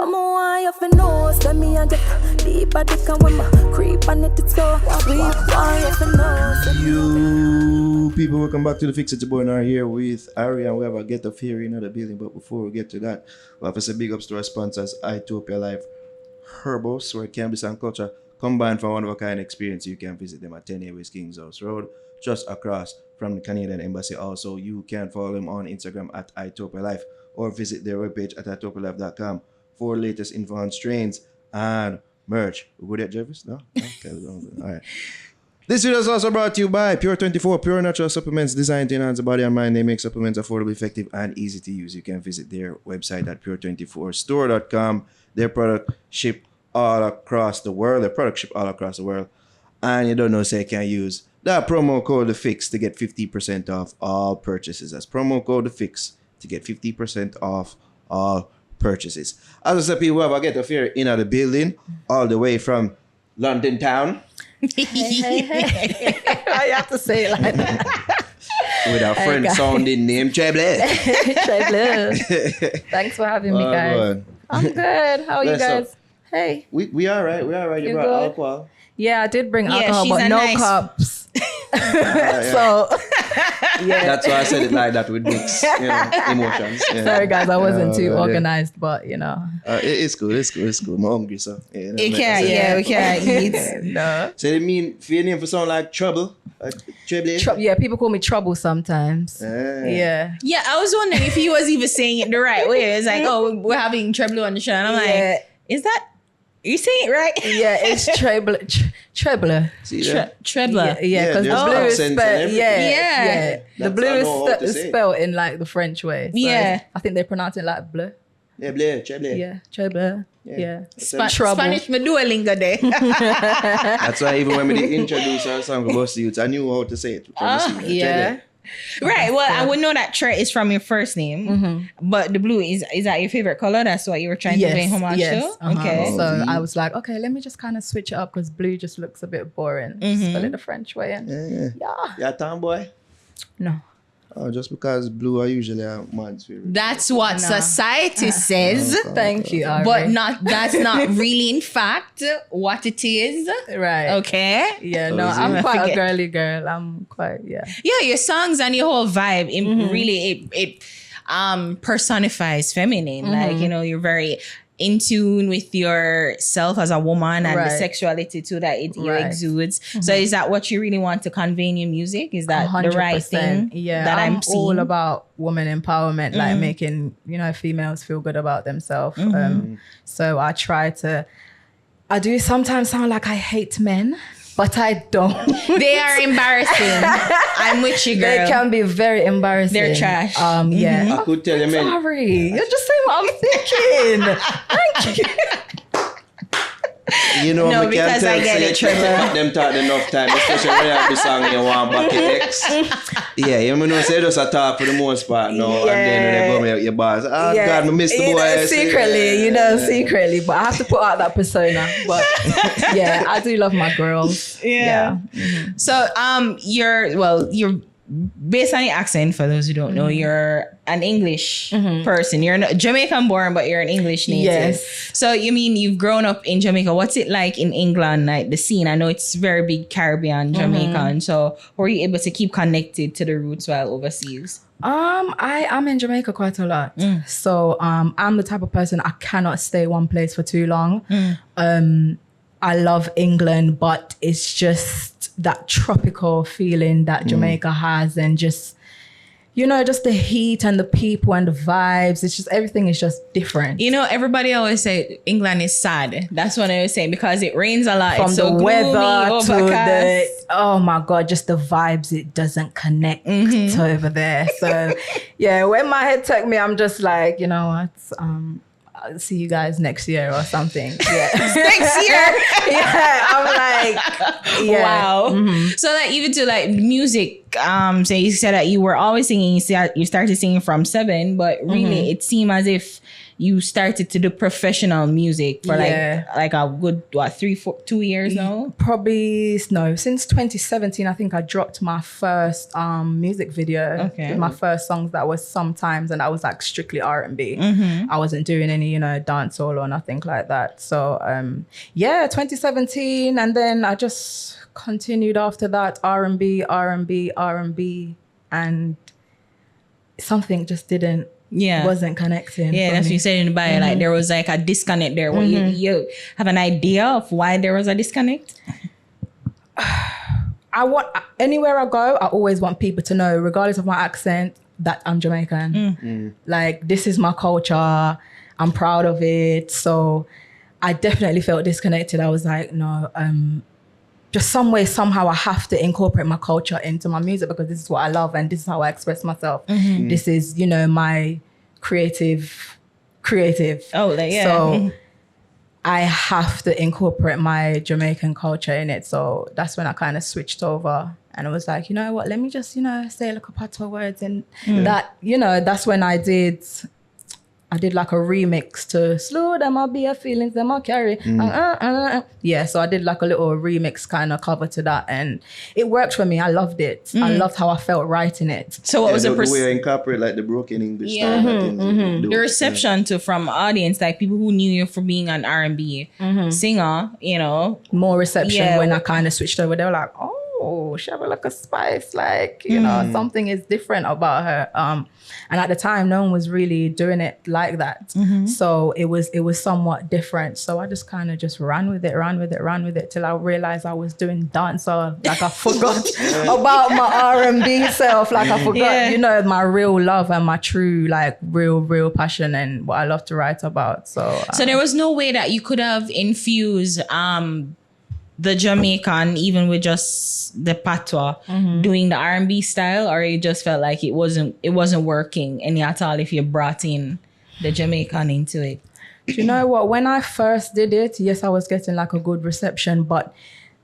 But more you fi know, send me and get deep at the can when my creep on it so sweet. Why you fi know? You people, welcome back to the Fix It. Your boy Nar here with Ari, and we have a Ghetto Fairy in the building. But before we get to that, we have to say big ups to our sponsors, Utopia Life Herbos, where cannabis and culture combined for one of a kind experience. You can visit them at 10 West Kings House Road, just across from the Canadian Embassy. Also, you can follow them on Instagram at Utopia Life or visit their webpage at utopialife.com for latest info on strains and merch. We good at Jervis? No? Okay, all right. This video is also brought to you by Pure 24, pure natural supplements designed to enhance the body and mind. They make supplements affordable, effective, and easy to use. You can visit their website at pure24store.com. Their product ship all across the world. And you don't know, say you can use that promo code The Fix to get 50% off all purchases. That's promo code The Fix to get 50% off all purchases. As I said, people, we have a Ghetto Fairy in the building, all the way from London town. Hey. I have to say it like that. With our friend sounding name, Tré Bleu. Tré Bleu. Thanks for having me, guys. Good. I'm good. How are you guys? Up. Hey. We all right. We all right. You brought good? alcohol. Yeah, I did bring alcohol, but no cups. Yeah. So, yeah. That's why I said it like that with mixed emotions. Yeah. Sorry, guys. I wasn't too organized, but you know. It's cool. I'm hungry, so. Yeah, we can't eat. No. So they mean for your name for sound like trouble? Like Tré Bleu? Yeah, people call me Trouble sometimes. Yeah. Yeah, I was wondering if he was even saying it the right way. It's like, oh, we're having Tré Bleu on the show. And I'm like, is that, you saying it right? Yeah, it's Tré Bleu. Tré Bleu. Tré Bleu. Yeah, because the blue is spelled. Yeah. The That's blue is spelled in like the French way. So yeah. I think they pronounce it like bleu. Yeah, Bleu, Tré Bleu. Yeah, Tré Bleu. Yeah. Spanish, me do a lingo there. That's why even when we introduce our song about youths, I knew how to say it. Yeah. Right. Well, I would know that Tré is from your first name, but the blue is that your favorite color? That's what you were trying to pay homage to? Okay. So I was like, okay, let me just kind of switch it up because blue just looks a bit boring. Spell it the French way. And Yeah, a tomboy? No. Oh, just because blue are usually a man's favorite. That's what society says. Thank you, Ari. But that's not really in fact what it is. Right. Okay. Yeah, no, I'm quite a girly girl. I'm quite, Yeah, your songs and your whole vibe, it personifies feminine. Like, you know, you're very in tune with yourself as a woman and the sexuality too that you exudes. So is that what you really want to convey in your music? Is that 100%. The right thing? Yeah, that I'm seeing? All about woman empowerment, like making, females feel good about themselves. So I do sometimes sound like I hate men, but I don't. They are embarrassing. I'm with you, girl. They can be very embarrassing. They're trash. Yeah. I could tell you, man. Sorry, you're just saying what I'm thinking. Thank you. You know, no, me can't because tell I get it, Trevor. Them talk enough time, especially when you have the song you want back your ex. Yeah, you know, say just a talk for the most part now, and then when they go with your boss, God, I miss the boy. Secretly, but I have to put out that persona. But yeah, I do love my girls. Yeah. So, you're based on your accent, for those who don't know, you're an English person. You're not Jamaican born, but you're an English native. Yes. So you mean you've grown up in Jamaica. What's it like in England, like the scene? I know it's very big Caribbean, Jamaican. So were you able to keep connected to the roots while overseas? I am in Jamaica quite a lot. So I'm the type of person, I cannot stay one place for too long. I love England, but it's just that tropical feeling that Jamaica has, and just, just the heat and the people and the vibes. It's just, everything is just different. You know, everybody always say England is sad. That's what I was saying, because it rains a lot. From it's the so weather gloomy, to overcast. oh my God, just the vibes, it doesn't connect to over there. So yeah, when my head took me, I'm just like, you know what, I'll see you guys next year or something. Yeah. Next year? Yeah, I'm like, wow. So that even to like music, so you said that you were always singing, you started singing from 7, but really it seemed as if you started to do professional music for like a good 2 years now? Probably no. Since 2017, I think I dropped my first music video. Okay. My first songs that was Sometimes, and that was like strictly R&B. I wasn't doing any, dancehall or nothing like that. So 2017, and then I just continued after that R&B, and something just wasn't connecting. Yeah, that's what you said in the bio. Like there was like a disconnect there. Well, you have an idea of why there was a disconnect? Anywhere I go, I always want people to know, regardless of my accent, that I'm Jamaican. Like, this is my culture. I'm proud of it. So I definitely felt disconnected. I was like, no, just some way, somehow I have to incorporate my culture into my music because this is what I love and this is how I express myself. This is, my creative. Oh, yeah. So I have to incorporate my Jamaican culture in it. So that's when I kind of switched over and I was like, you know what, let me just, say like a patois words and that, that's when I did like a remix to Slow Them I'll Be a Feelings Them I'll Carry. Yeah, so I did like a little remix kind of cover to that and it worked for me. I loved it. I loved how I felt writing it. So what was the way I incorporate like the broken English style? The reception to from audience, like people who knew you for being an R&B singer, More reception when I kind of switched over. They were like, oh, she have like a spice, like, something is different about her. And at the time, no one was really doing it like that. So it was somewhat different. So I just kind of just ran with it till I realized I was doing dancehall. Like I forgot about my R&B self. Like I forgot, my real love and my true, like real passion and what I love to write about. So there was no way that you could have infused the Jamaican, even with just the patois, doing the R&B style, or you just felt like it wasn't working any at all if you brought in the Jamaican into it? Do you know what? When I first did it, yes, I was getting like a good reception, but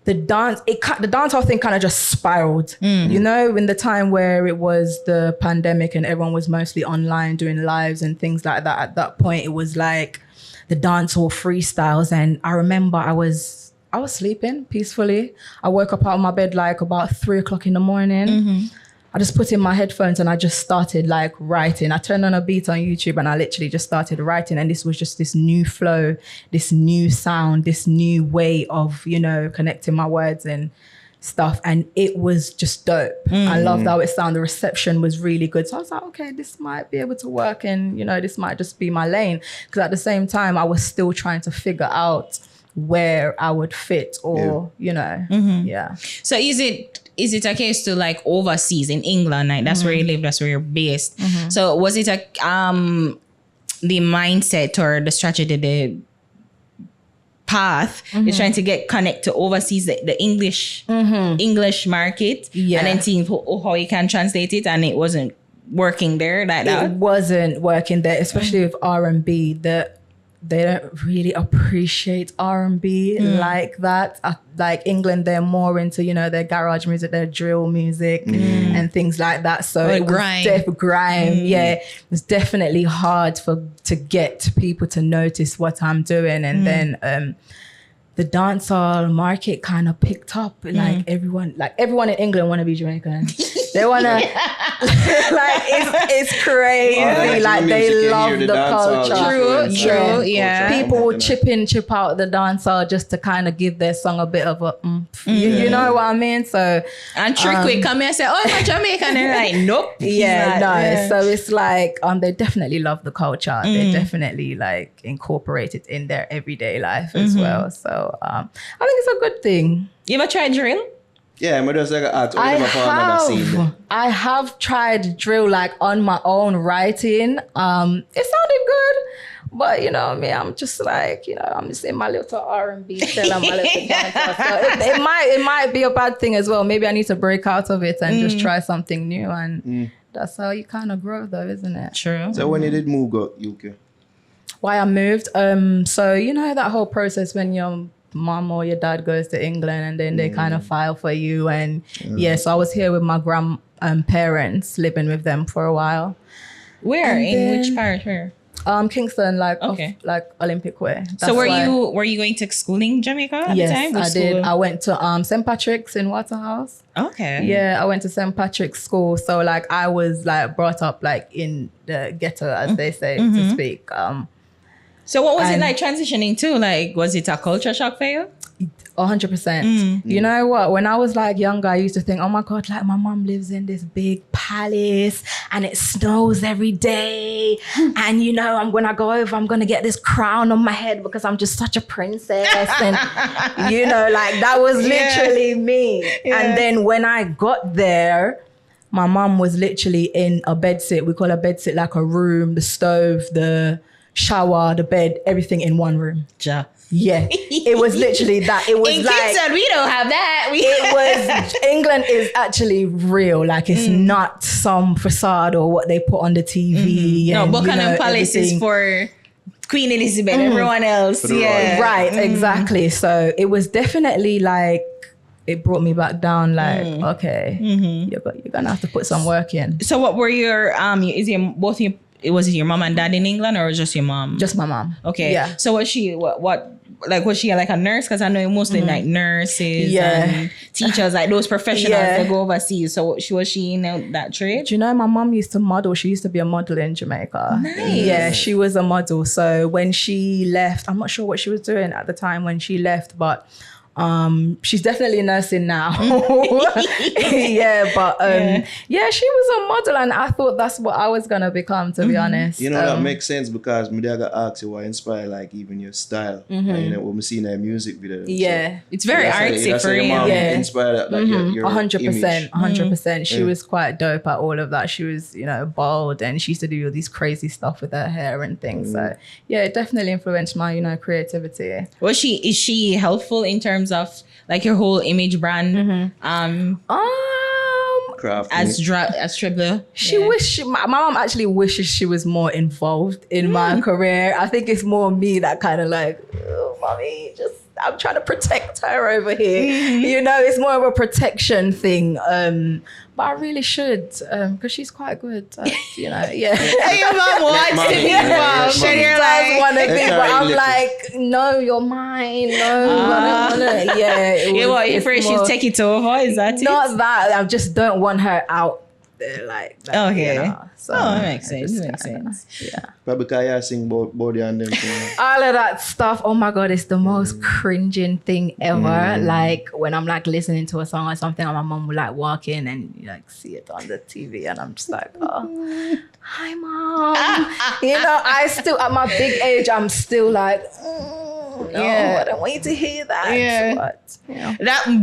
the dancehall thing kind of just spiraled. In the time where it was the pandemic and everyone was mostly online doing lives and things like that. At that point, it was like the dancehall freestyles, and I remember I was sleeping peacefully. I woke up out of my bed like about 3:00 in the morning. I just put in my headphones and I just started like writing. I turned on a beat on YouTube and I literally just started writing. And this was just this new flow, this new sound, this new way of, connecting my words and stuff. And it was just dope. I loved how it sounded. The reception was really good. So I was like, okay, this might be able to work and, this might just be my lane. Because at the same time, I was still trying to figure out where I would fit or, So is it a case to like overseas in England? Like that's where you live, that's where you're based. So was it the mindset or the strategy, the path you're trying to connect to overseas, the English market and then seeing how you can translate it, and it wasn't working there like that? It wasn't working there, especially with R&B. They don't really appreciate R&B like that. Like England, they're more into, their garage music, their drill music and things like that. So it was grime. Yeah, it was definitely hard to get people to notice what I'm doing. And then the dancehall market kind of picked up. Like everyone in England want to be Jamaican. They want to, like, it's crazy. Like they love the culture. True, yeah. People will chip out the dancehall just to kind of give their song a bit of a, you know what I mean? So, and Trick come here and say, oh, I'm Jamaican. And they're like, nope. So it's like, they definitely love the culture. They definitely like incorporate it in their everyday life as well. So I think it's a good thing. You ever tried drill? Yeah, I'm just like I have tried drill like on my own writing. It sounded good, but me, I'm just like, I'm just in my little R&B still and my little dancer. So it might be a bad thing as well. Maybe I need to break out of it and just try something new, and that's how you kind of grow, though, isn't it? True. So when you did move to UK? Why I moved? So that whole process when your mom or your dad goes to England and then they kind of file for you, and so I was here with my grandparents, living with them for a while. Where? In which parish? Where? Kingston, like Okay. like Olympic Way. So That's were you going to schooling in Jamaica at the time? Yes, Which I did. school? I went to St. Patrick's in Waterhouse. Okay. Yeah, I went to St. Patrick's school. So like I was like brought up like in the ghetto, as they say, to speak. So what was it And- like transitioning to? Like, was it a culture shock for you? 100%. You know what? When I was like younger, I used to think, oh my God, like my mom lives in this big palace and it snows every day. And you know, I'm gonna go over, I'm gonna get this crown on my head because I'm just such a princess. And you know, like that was literally me. Yeah. And then when I got there, my mom was literally in a bedsit. We call a bedsit like a room, the stove, the shower, the bed, everything in one room. Ja. Yeah, it was literally that. It was In like Kingston, we don't have that. it was. England is actually real. Like it's not some facade or what they put on the TV. No, and, Buckingham Palace is everything. for Queen Elizabeth. Everyone else, For the yeah. royal. Right, exactly. So it was definitely like it brought me back down. Like okay, you're gonna have to put some work in. So what were your was it your mom and dad in England or just your mom? Just my mom. Okay. Yeah. So was she was she like a nurse? Because I know mostly like nurses Yeah. and teachers, like those professionals Yeah. that go overseas. So was she in that trade? Do you know my mom used to model? She used to be a model in Jamaica. Nice. Yeah, she was a model. So when she left, I'm not sure what she was doing at the time when she left, but she's definitely nursing now. Yeah, but yeah, she was a model and I thought that's what I was gonna become, to be honest. You know, that makes sense because me got asked you what inspired like even your style. And, you know, when we see that music video. Yeah. It's very artsy that's for your you. mom Yeah. inspired like your 100%, 100%. She Yeah. was quite dope at all of that. She was, you know, bald and she used to do all these crazy stuff with her hair and things. So yeah, it definitely influenced my, you know, creativity. Is she helpful in terms of like your whole image brand? craft. As Tré Bleu? My mom actually wishes she was more involved in my career. I think it's more me that kind of like, oh, mommy, I'm trying to protect her over here. You know, it's more of a protection thing. But I really should, because she's quite good. You know, yeah. Hey, your mom wants to be involved. She And you're does like, want to be, That's but I'm already like, no, you're mine. No, I don't want to. Yeah. you're afraid she'll take it over? Is that it? Not that. I just don't want her out there like that. Okay. You know? So That makes I sense. just Makes kinda- sense. Yeah. But because you sing body and them thing. All of that stuff. Oh my God, it's the most cringing thing ever. Like when I'm like listening to a song or something, and my mom will like walk in and you like see it on the TV, and I'm just like, oh, hi mom. You know, I still at my big age, I'm still like, no, Yeah. I don't want you to hear that. Yeah. But you know.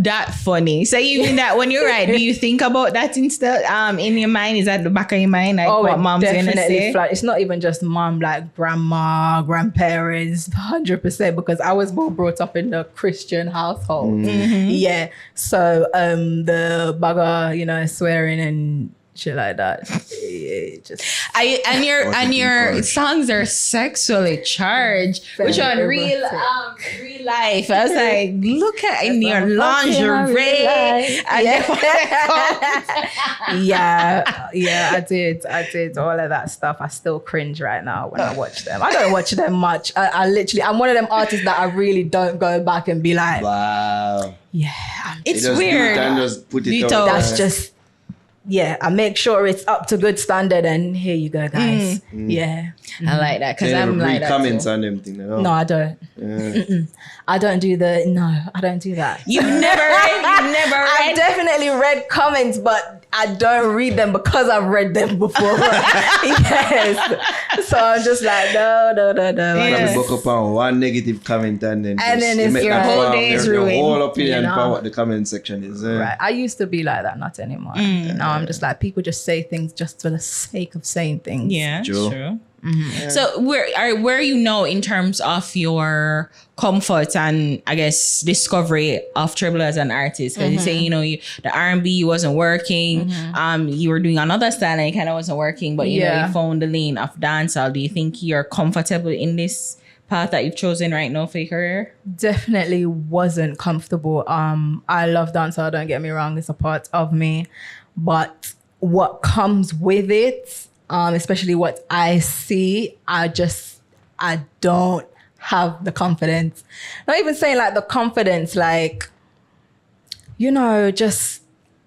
That funny. So even that when you're right, do you think about that instead? In your mind, is that the back of your mind, like what it mom's gonna say? It's not even just mom, like grandma, grandparents, 100%, because I was more brought up in the Christian household. Yeah. So the bugger, you know, swearing and shit like that. It just And your Encouraged. songs are sexually charged, which on Very real erotic. real life. I was like, look at in your I'm fucking lingerie. real And yeah, I did all of that stuff. I still cringe right now when I watch them. I don't watch them much. I literally, I'm one of them artists that I really don't go back and be like, Wow. yeah, it's You just do it weird. and just put it You out told- there. that's just, yeah, I make sure it's up to good standard and here you go, guys. Yeah. I like that because They never I'm like read that comments too. on them thing. No, I don't. Yeah. I don't do that. You've never read. I've definitely read comments, but I don't read them because I've read them before. Yes. So I'm just like, no. Yes. Probably book up on one negative comment and then it's make your that whole form day is your ruined. whole opinion You know? about what the comment section is. Right. I used to be like that, not anymore. Now I'm just like, people just say things just for the sake of saying things. Yeah, True. true. So where you know in terms of your comfort and I guess discovery of Tré Bleu as an artist, because you say the R&B wasn't working, you were doing another style and it kind of wasn't working, but you know you found the lane of dancehall. Do you think you're comfortable in this path that you've chosen right now for your career? Definitely wasn't comfortable. I love dancehall, don't get me wrong, it's a part of me, but what comes with it, especially what I see, I don't have the confidence. Not even saying like the confidence, like, you know, just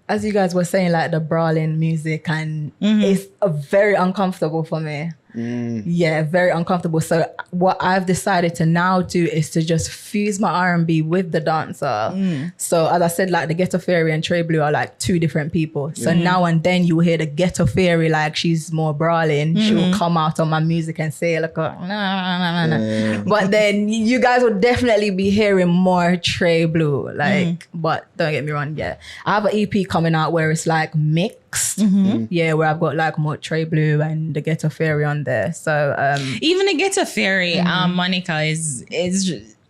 as you guys were saying, like the brawling music, and it's very uncomfortable for me. Yeah, very uncomfortable. So what I've decided to now do is to just fuse my R&B with the dancer. So as I said, like the Ghetto Fairy and Tré Bleu are like two different people. So now and then you hear the Ghetto Fairy, like she's more brawling. She'll come out on my music and say like, nah. But then you guys will definitely be hearing more Tré Bleu. Like, but don't get me wrong, I have an EP coming out where it's like mixed. Yeah, where I've got like more Tré Bleu and the Ghetto Fairy on there. So even the Ghetto Fairy, Monica is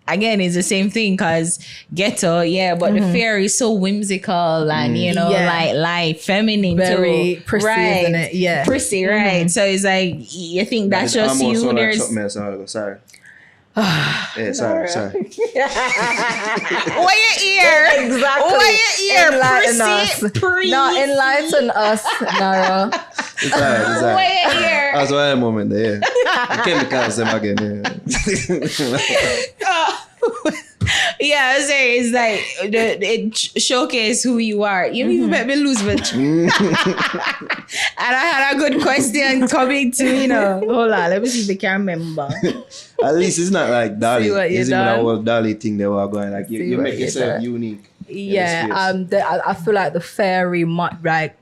again is the same thing, because ghetto, but the fairy is so whimsical and you know like feminine, very too. prissy, Right. isn't it? Yeah, Prissy, right? So it's like you think that's just you. Like There's sorry. Sorry. what your ear? Exactly. What your ear? Enlighten Prissy, us. prissy. No, enlighten us, Nara. It's all right. What your ear? That's why I'm moment there. The chemicals them again. Yeah, I say it's like it showcase who you are. You even make me lose my and I had a good question coming to, you know. Hold on, let me see if I can remember. At least it's not like Dolly. See what you It's even done. that whole Dolly thing they were going like you what make you yourself done. unique. Yeah, I feel like the fairy like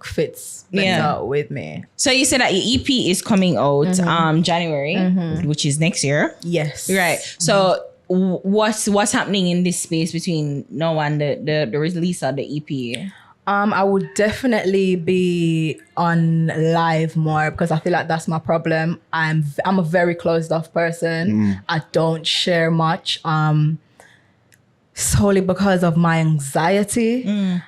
fits better with me. So you said that your EP is coming out January, which is next year. Yes. Right. So what's happening in this space between now and the release of the EP? I would definitely be on live more, because I feel like that's my problem. I'm a very closed off person. I don't share much, solely because of my anxiety.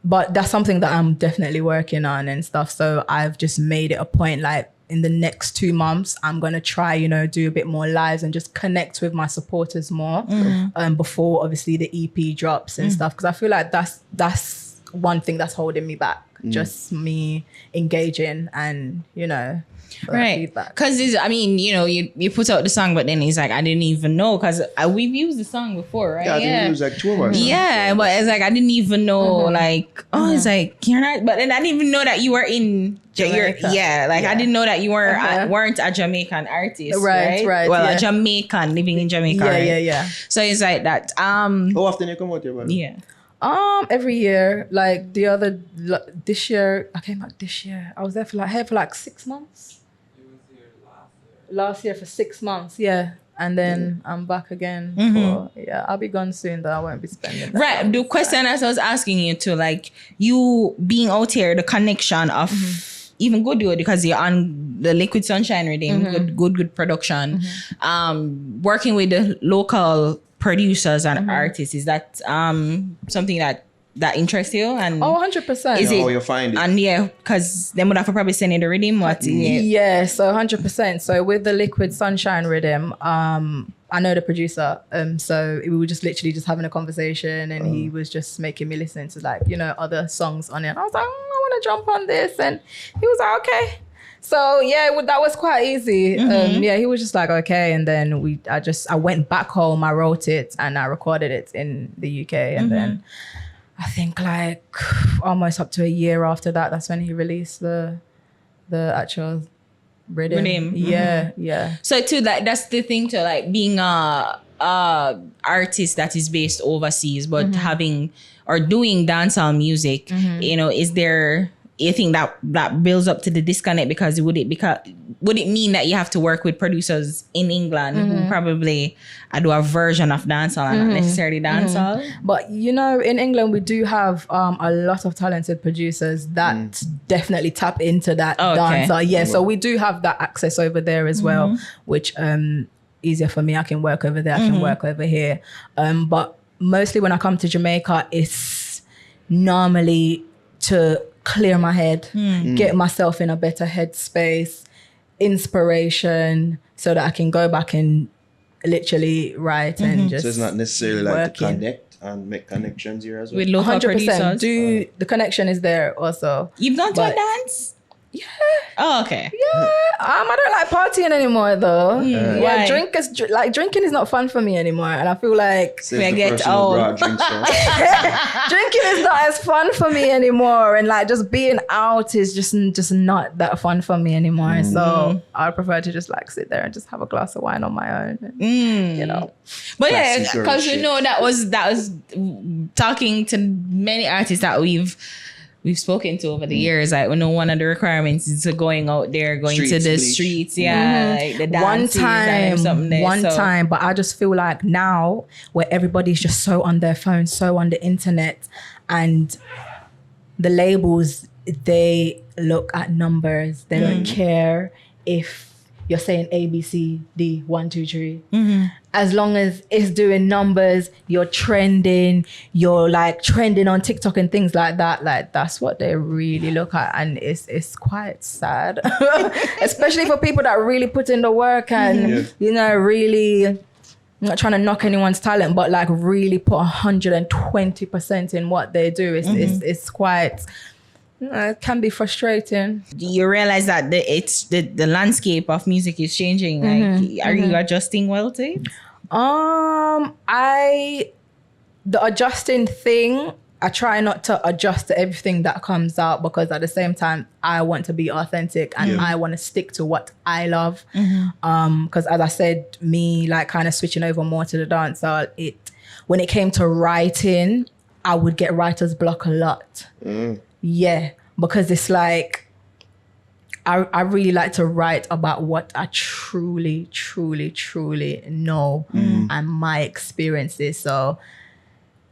But that's something that I'm definitely working on and stuff. So I've just made it a point, like in the next 2 months, I'm going to try, you know, do a bit more lives and just connect with my supporters more before obviously the EP drops and stuff. Because I feel like that's one thing that's holding me back. Just me engaging and, you know, right. Because I mean, you know, you put out the song, but then it's like, I didn't even know, because we've used the song before, right? Yeah, I think we used like 2 of us. Yeah, but it's like, I didn't even know, like, it's like, you're not, but then I didn't even know that you were in Jamaica. I didn't know that you weren't a Jamaican artist, right? Well, a Jamaican living in Jamaica, right? Yeah. So it's like that. How often you come out here, brother? Yeah. Every year, like this year, I came back this year. I was there for like 6 months. Last year for 6 months, and then I'm back again. I'll be gone soon, though. I won't be spending that Right. The question as I was asking you to, like, you being out here, the connection of even good, because you're on the Liquid Sunshine Rhythm, good production. Working with the local producers and artists, is that something that interests you? And 100%. Is it how you find it? And because they would have to probably send you the rhythm. Yeah, so 100%. So with the Liquid Sunshine Rhythm, I know the producer, so we were just literally just having a conversation, and he was just making me listen to, like, you know, other songs on it. And I was like, I want to jump on this, and he was like, okay. So that was quite easy. He was just like, okay, and then I went back home, I wrote it, and I recorded it in the UK, and then I think like almost up to a year after that, that's when he released the actual rhythm. Yeah. So too, that's the thing to, like, being a artist that is based overseas, but having or doing dancehall music, you know, is there, you think that builds up to the disconnect? Because would it mean that you have to work with producers in England who probably do a version of dancehall and not necessarily dancehall? But, you know, in England, we do have a lot of talented producers that definitely tap into that dancehall. Yeah, so we do have that access over there as well, which easier for me. I can work over there, I can work over here. But mostly when I come to Jamaica, it's normally to clear my head, get myself in a better headspace, inspiration, so that I can go back and literally write and just. So it's not necessarily like working. to connect and make connections here as well. With local producers? The connection is there also. You've gone to a dance? Oh, okay. I don't like partying anymore though. Why? Drinking is not fun for me anymore, and I feel like Says the get person who old. brought drinks for us. drinking is not as fun for me anymore, and like just being out is just not that fun for me anymore. So I prefer to just like sit there and just have a glass of wine on my own, and, you know. But yeah, Classic girl because shit. you know that was talking to many artists that we've spoken to over the years. Like, we know one of the requirements is going out there, going to Streets, the bleach. streets, like the dances and something there. One So- time, but I just feel like now where everybody's just so on their phone, so on the internet, and the labels, they look at numbers. They don't care if you're saying A, B, C, D, 1, 2, 3. As long as it's doing numbers, you're trending, you're like trending on TikTok and things like that. Like that's what they really look at, and it's quite sad, especially for people that really put in the work and you know really. I'm not trying to knock anyone's talent, but like really put 120% in what they do. It's quite. It can be frustrating. You realize that the landscape of music is changing. Like, are you adjusting well to it? The adjusting thing, I try not to adjust to everything that comes out, because at the same time, I want to be authentic and I want to stick to what I love. Because as I said, me like kind of switching over more to the dancehall, when it came to writing, I would get writer's block a lot. Yeah, because it's like, I really like to write about what I truly, truly, truly know and my experiences. So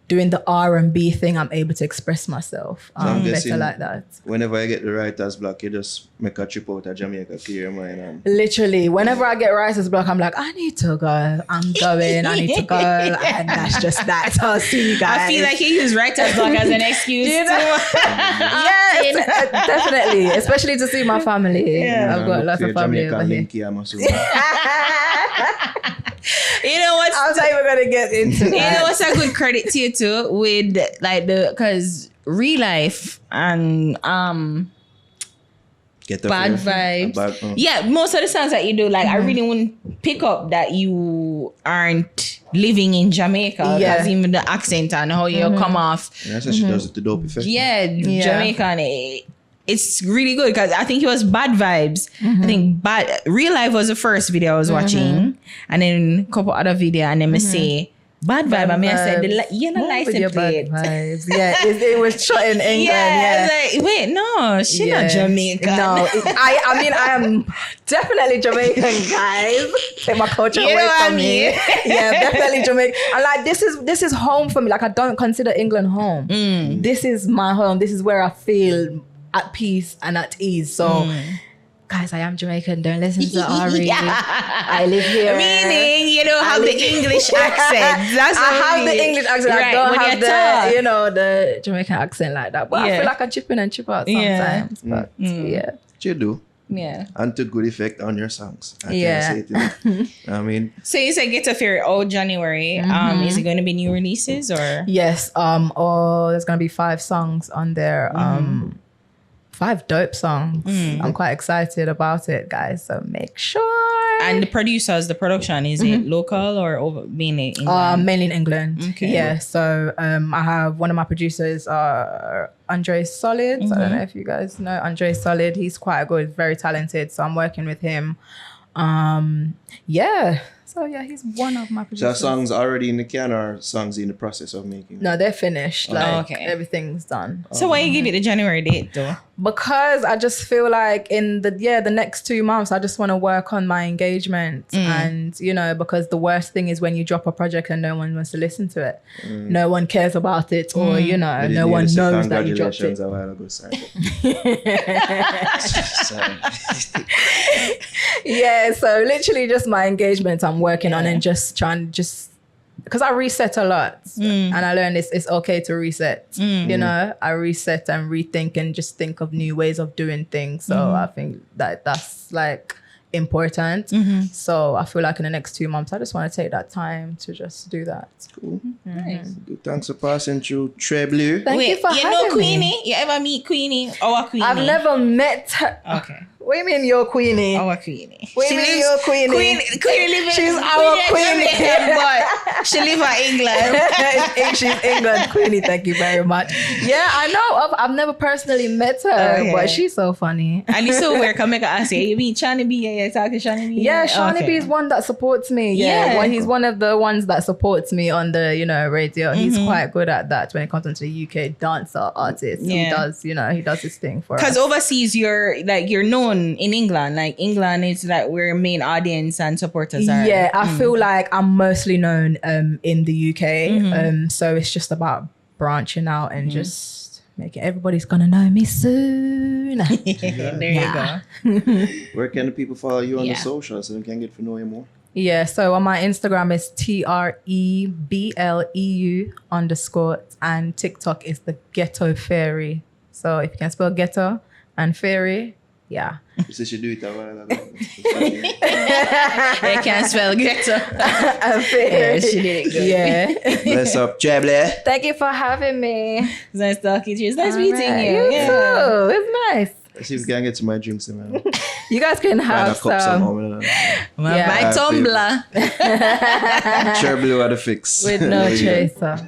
doing the R&B thing, I'm able to express myself I'm guessing better like that. Whenever I get the writer's block, you just make a trip out of Jamaica, clear your mind. And Literally, whenever I get writer's block, I'm like, I need to go. I'm going. I need to go. And that's just that. So I'll see you guys. I feel like you use writer's block as an excuse. Yes, definitely. Especially to see my family. I've got lots of family over here. here. You know what's I was not even going to get into You know that. what's a good credit to you too with like because real life and Get the bad fear. vibes. Yeah, most of the songs that you do, like I really wouldn't pick up that you aren't living in Jamaica. Yeah. Because even the accent and how you come off. That's how she does it, the dope effect. Yeah, Jamaican. It's really good because I think it was Bad Vibes. I think Real Life was the first video I was watching, and then a couple other video, and then I say Bad Vibe. I mean, I said you know license plate. Yeah, it was shot in England. Yeah, Yeah. I was like, wait, no, she not Jamaican. No, I mean, I am definitely Jamaican, guys. Take my culture You know away what from I me. mean? Yeah, definitely Jamaican. And like, this is home for me. Like, I don't consider England home. This is my home. This is where I feel at peace and at ease. So, guys, I am Jamaican. Don't listen to Ari. I live here. Meaning, you don't have the English accent. That's I have the English accent. Right, I don't when have you the, talk. you know, the Jamaican accent like that. But I feel like I chip in and chip out sometimes. But yeah. You do. Yeah. And to good effect on your songs. I Yeah. can't say it enough. I mean, So you said Ghetto Fairy, January. Is it going to be new releases or? Yes. There's gonna be 5 songs on there. 5 dope songs. I'm quite excited about it, guys. So make sure. And the production, is it local or mainly England? Mainly in England. Okay. Yeah. So I have one of my producers, Andre Solid. So I don't know if you guys know Andre Solid. He's quite good, very talented. So I'm working with him. Yeah. So yeah, he's one of my so producers. songs already in the can or songs in the process of making? No, they're finished. Like okay. everything's done. So why you give it the January date though? Because I just feel like in the next 2 months, I just want to work on my engagement. And, you know, because the worst thing is when you drop a project and no one wants to listen to it. No one cares about it, or, you know, I didn't no hear one you say knows that you dropped congratulations it. a while ago, sorry. Sorry. Yeah, so literally just my engagement I'm working on, and just trying because I reset a lot and I learned it's okay to reset. You know, I reset and rethink and just think of new ways of doing things. So I think that's like important. So I feel like in the next 2 months, I just want to take that time to just do that. Cool. Nice. Good. Thanks for passing through Tré Bleu. Thank you for you having know me. Queenie? You ever meet Queenie? Our Queenie? I've never met her. Okay. What do you mean you're Queenie? Our Queenie. What do you mean you're Queenie? Queenie live in She's our Queenie. but she live in England. She's England Queenie. Thank you very much. Yeah, I know. I've never personally met her, Okay. but she's so funny. And it's so weird. Come make ask you. You mean Shani B? Yeah, talking Shani B. Yeah, Shawnee B is one that supports me. Yeah, well, he's one of the ones that supports me on the radio. He's quite good at that when it comes into the UK dancer artist. Yeah. He does, he does his thing for us. Because overseas, you're known in England. Like England is like where main audience and supporters are. Yeah, I feel like I'm mostly known in the UK. So it's just about branching out and just making everybody's gonna know me soon. There you go. Where can the people follow you on the Yeah. socials so they can get to know you more? Yeah, so on my Instagram is TREBLEU_ and TikTok is the Ghetto Fairy. So if you can spell ghetto and fairy, yeah. You said you do it a while ago. I can't spell ghetto. And fairy. Yeah, she did it good. Yeah. Bless up, Tré Bleu. Thank you for having me. It's nice talking to you. It's nice meeting Alright, you. You too. It's nice. Let's see if we can get to my drinks, man. You guys can Find a have cup some somehow. Yeah. My tumbler. Tré Bleu are the fix. with no chaser.